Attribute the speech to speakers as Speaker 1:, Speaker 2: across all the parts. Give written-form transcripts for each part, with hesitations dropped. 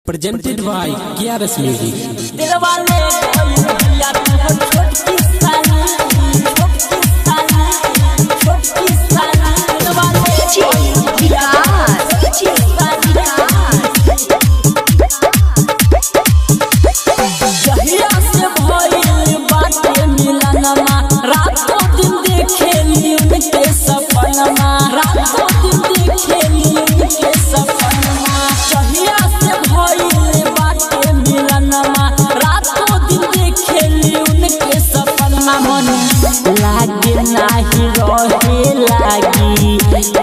Speaker 1: Presented by KRS Music.
Speaker 2: लागे नाही रहे लागी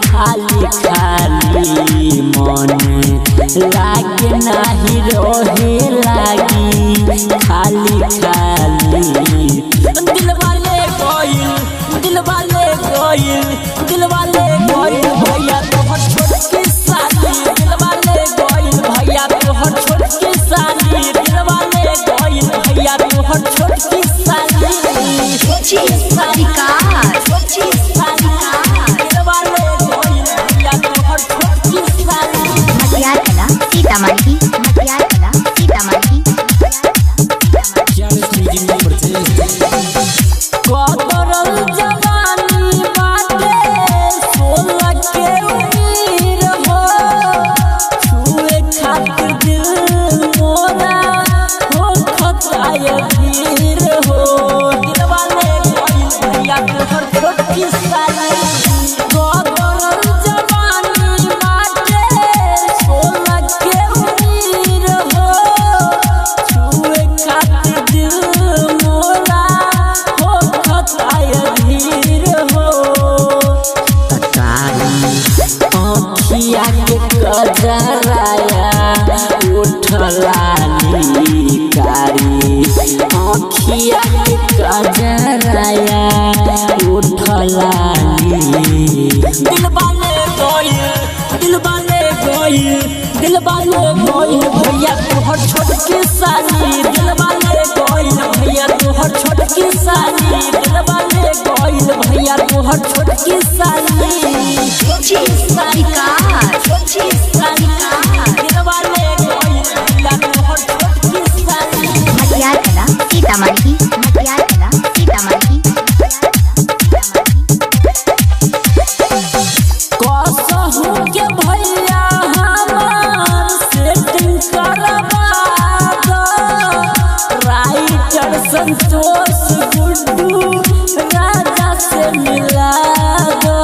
Speaker 2: खाली खाली मन लागे नाही रहे लागी खाली खाली दिल वाले कोई भैया तोहर छोटकी साली दिल वाले कोई भैया तोहर छोटकी साली दिल वाले कोई भैया तोहर छोटकी साली उठलानी कारी आँखिया के कजराया उठलानी दिल वाले कोई भैया तोहर छोटकी साली दिल वाले कोई भैया तोहर छोटकी साली दिल वाले कोई भैया तोहर छोटकी साली संतोष गुड्डू राजा से मिला दो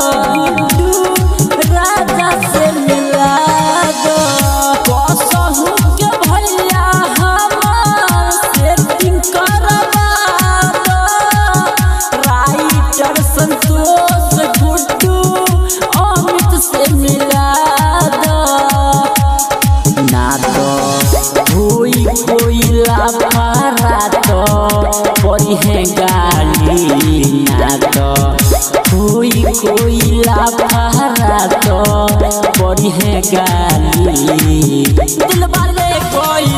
Speaker 2: राजा से मिला दो कसहु के भैया हमार सेटिंग करवा दो राइटर संतोष गुड्डू अमित से मिला दो ना तो कोई लाफारा परी है गाली ना तो कोई लाफारा तो परी है गाली दिल वाले कोई